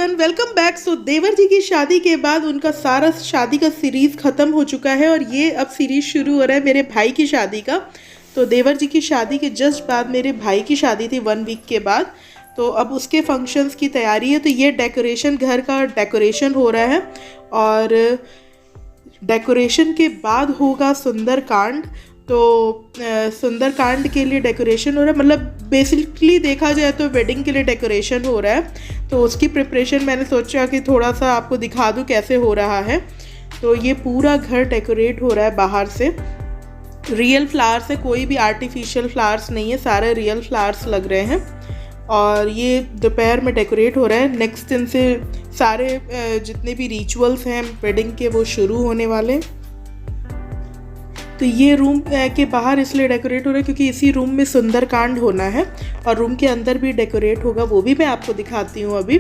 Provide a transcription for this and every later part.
Everyone, welcome back. So देवर जी की शादी के बाद उनका सारा शादी का सीरीज़ ख़त्म हो चुका है और ये अब सीरीज़ शुरू हो रहा है मेरे भाई की शादी का। तो देवर जी की शादी के जस्ट बाद मेरे भाई की शादी थी 1 वीक के बाद। तो अब उसके फंक्शंस की तैयारी है। तो ये डेकोरेशन, घर का डेकोरेशन हो रहा है और डेकोरेशन के बाद होगा सुंदरकांड। तो सुंदरकांड के लिए डेकोरेशन हो रहा है, मतलब बेसिकली देखा जाए तो वेडिंग के लिए डेकोरेशन हो रहा है। तो उसकी प्रिपरेशन मैंने सोचा कि थोड़ा सा आपको दिखा दूँ कैसे हो रहा है। तो ये पूरा घर डेकोरेट हो रहा है बाहर से। रियल फ्लावर्स है, कोई भी आर्टिफिशियल फ्लावर्स नहीं है, सारे रियल फ्लावर्स लग रहे हैं। और ये दोपहर में डेकोरेट हो रहा है। नेक्स्ट दिन से सारे जितने भी रिचुअल्स हैं वेडिंग के वो शुरू होने वाले। तो ये रूम के बाहर इसलिए डेकोरेट हो रहा है क्योंकि इसी रूम में सुंदरकांड होना है और रूम के अंदर भी डेकोरेट होगा, वो भी मैं आपको दिखाती हूँ अभी।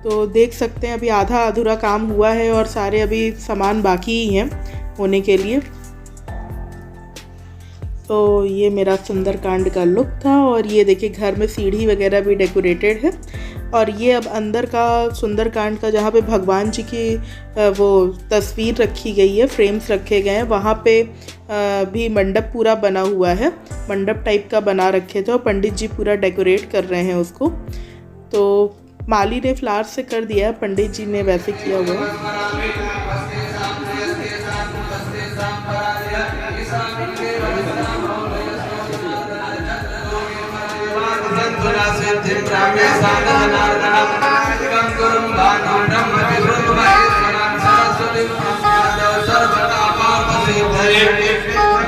तो देख सकते हैं अभी आधा अधूरा काम हुआ है और सारे अभी सामान बाकी ही हैं होने के लिए। तो ये मेरा सुंदरकांड का लुक था और ये देखिए घर में सीढ़ी वगैरह भी डेकोरेटेड है। और ये अब अंदर का सुंदरकांड का जहाँ पे भगवान जी की वो तस्वीर रखी गई है, फ्रेम्स रखे गए हैं, वहाँ पे भी मंडप पूरा बना हुआ है, मंडप टाइप का बना रखे थे और पंडित जी पूरा डेकोरेट कर रहे हैं उसको। तो माली ने फ्लावर से कर दिया है, पंडित जी ने वैसे किया हुआ है।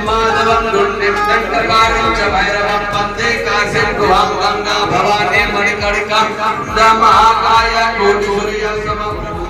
माधवं दुंडिं दंडकारं च भैरवं वन्दे काशीं गुहां गंगा भवानी मणिकर्णिकां महाकाय कोटिसूर्यं समप्रभा।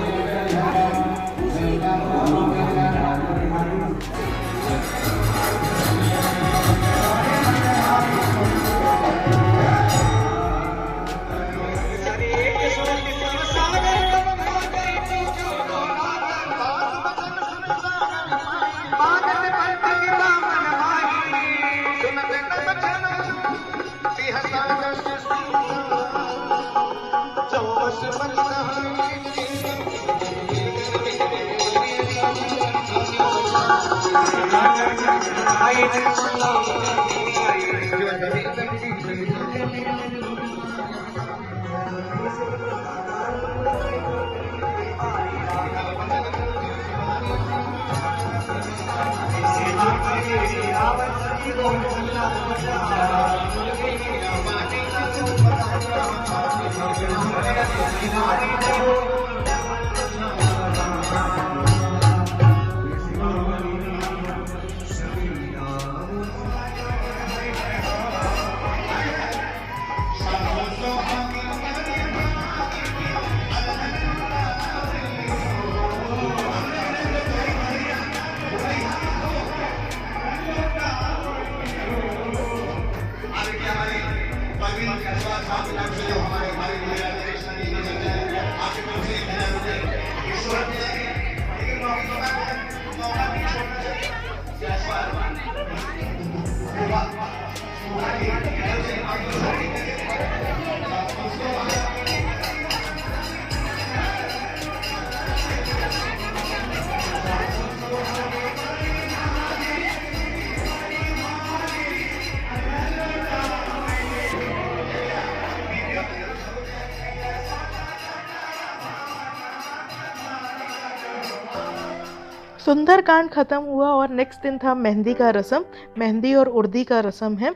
सुंदरकांड ख़त्म हुआ और नेक्स्ट दिन था मेहंदी का रस्म। मेहंदी और उर्दी का रस्म है।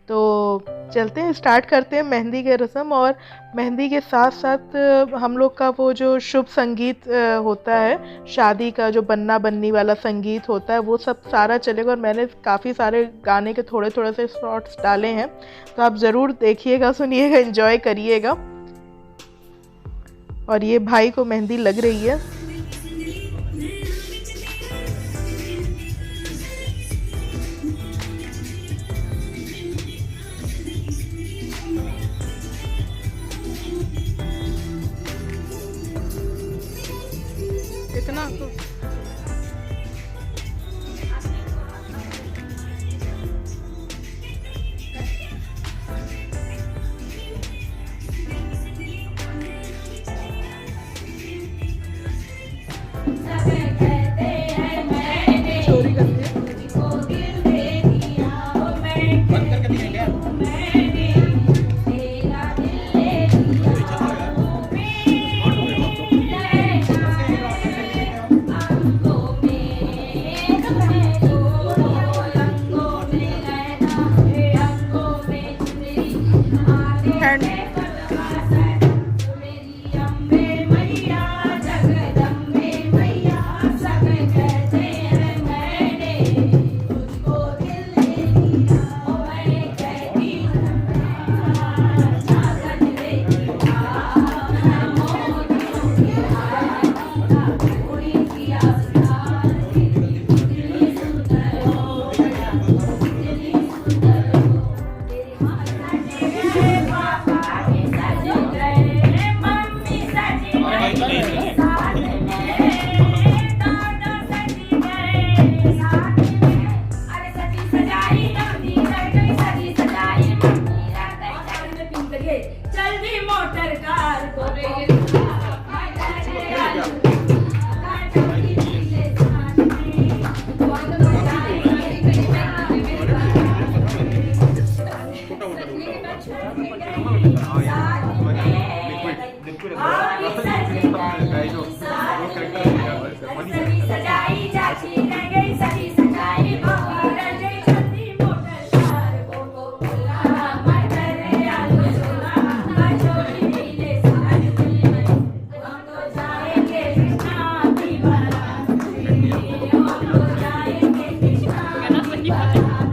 तो चलते हैं, स्टार्ट करते हैं मेहंदी के रस्म। और मेहंदी के साथ साथ हम लोग का वो जो शुभ संगीत होता है, शादी का जो बन्ना बन्नी वाला संगीत होता है, वो सब सारा चलेगा। और मैंने काफ़ी सारे गाने के थोड़े थोड़े से शॉर्ट्स डाले हैं, तो आप ज़रूर देखिएगा, सुनिएगा, एंजॉय करिएगा। और ये भाई को मेहंदी लग रही है। इतना तो लगे चलती मोटर कार को सजाई जाती रह गई सजी सजाई रह गई चलती मोटर कार को मटर आलू छोला कचौड़ी नीले साग हम तो जाएंगे कृष्णा की बारात हम तो जाएंगे कृष्णा की बारात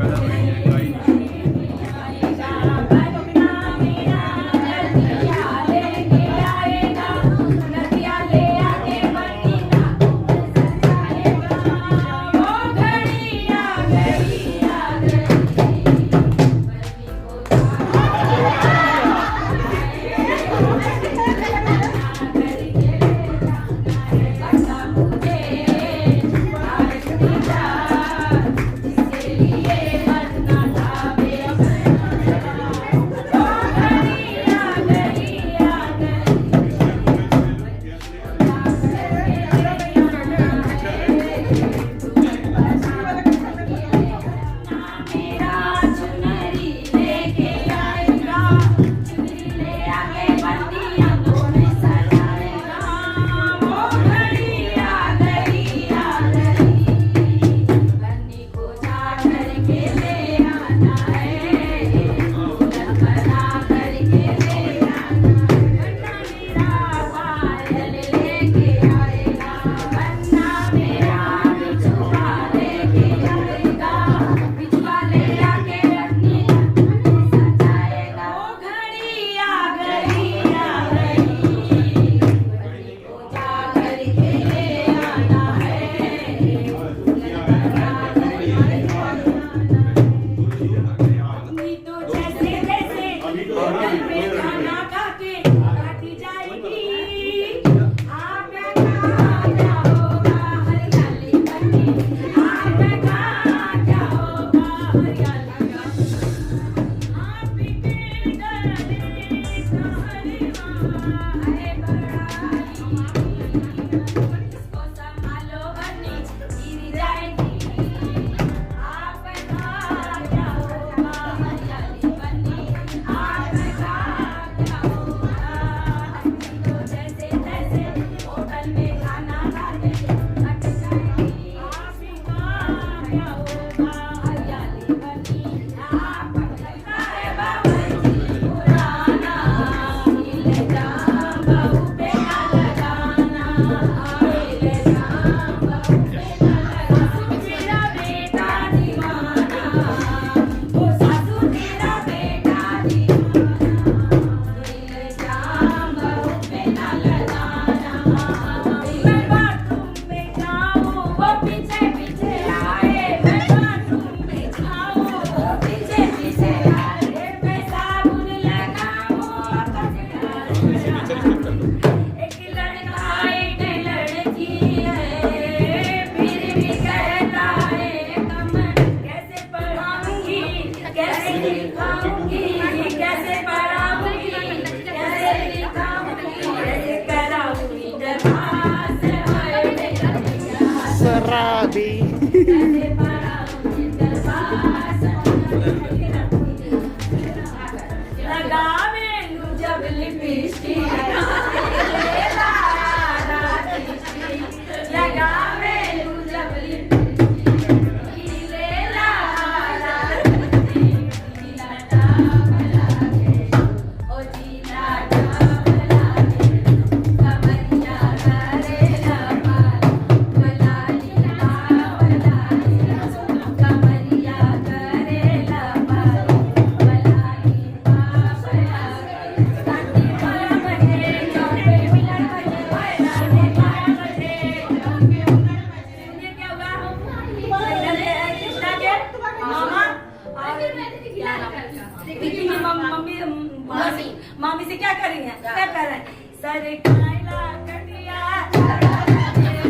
मामी से क्या कर रही हैं? क्या कर रहे हैं? सर खाइला कटिया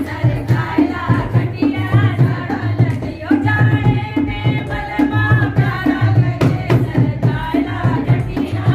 सर खाइला कटिया लगियो जाने में बलमा प्यारा लगे सर खाइला कटिया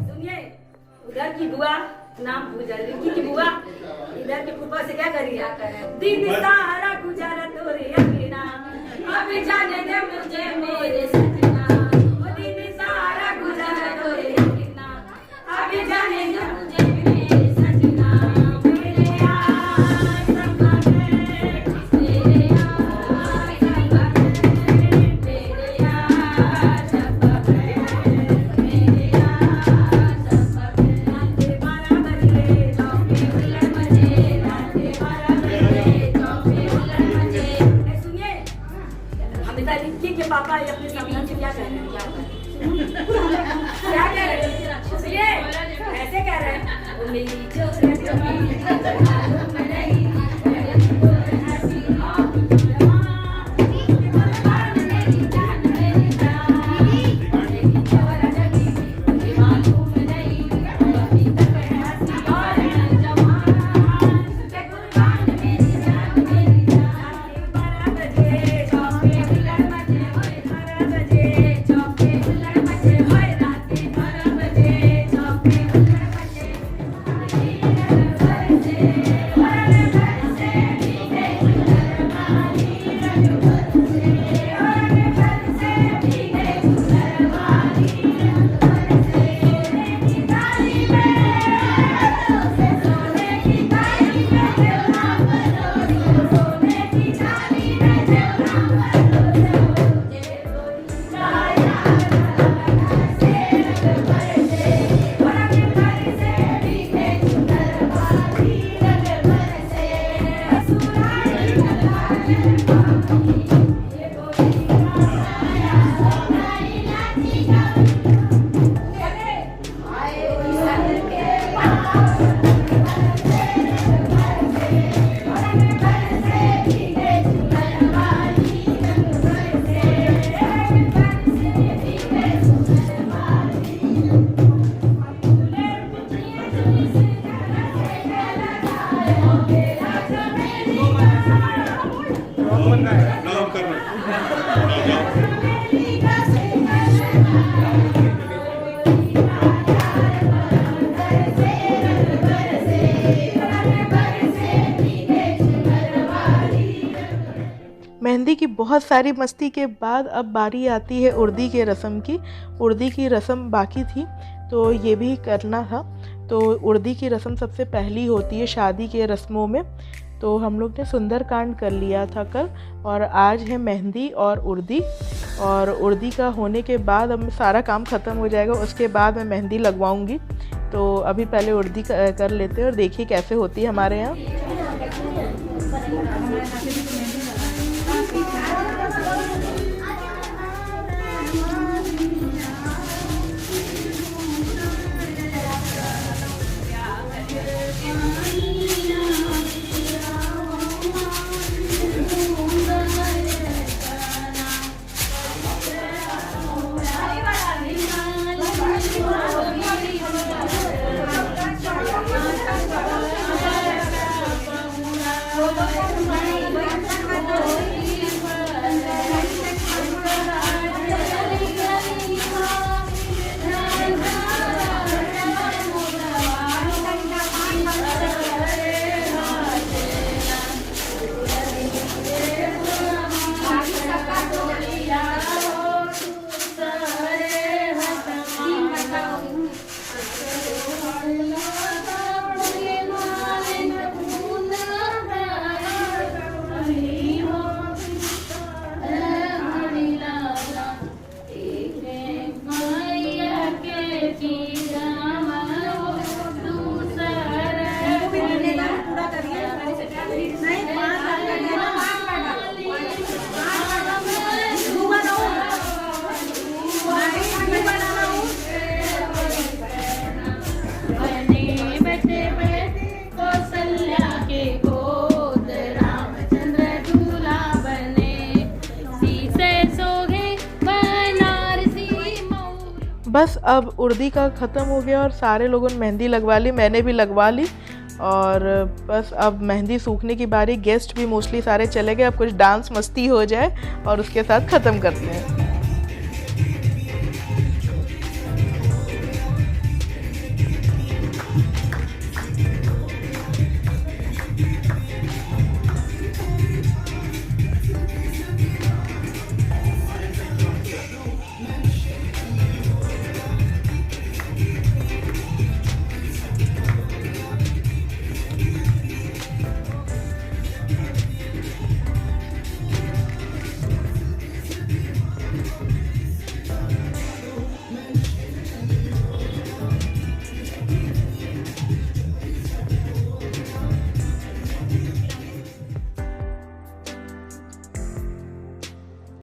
सुनिए, उधर की बुआ नाम पूजा रिकी की बुआ इधर की फूफा से क्या करिए दिन सारा गुजारा तोरे अकेला अब जाने दे मुझे मेरे सजना ओ दिन सारा गुजारा तोरे अकेला अब जाने दे मुझे मेरे सजना मेरे यार संगा मेरे यार संगा मेरे यार संगा मेरे यार संगा 12 बजे चौके उलट बजे 12 बजे चौके उलट बजे सुनिए हमेशा रिक्की के पापा ये अपने संबंध से क्या कह रहे हैं क्या कह रहे हैं सुनिए ऐसे कह रहे हैं वो मेरी जोड़ी मेहंदी की बहुत सारी मस्ती के बाद अब बारी आती है उर्दी के रस्म की। उर्दी की रस्म बाकी थी तो ये भी करना था। तो उर्दी की रस्म सबसे पहली होती है शादी के रस्मों में। तो हम लोग ने सुंदरकांड कर लिया था कल और आज है मेहंदी और उर्दी। और उर्दी का होने के बाद अब सारा काम ख़त्म हो जाएगा, उसके बाद मैं मेहंदी लगवाऊंगी। तो अभी पहले उर्दी कर लेते हैं और देखिए कैसे होती है हमारे यहाँ। बस अब उर्दी का ख़त्म हो गया और सारे लोगों ने मेहंदी लगवा ली, मैंने भी लगवा ली। और बस अब मेहंदी सूखने की बारी, गेस्ट भी मोस्टली सारे चले गए, अब कुछ डांस मस्ती हो जाए और उसके साथ ख़त्म करते हैं।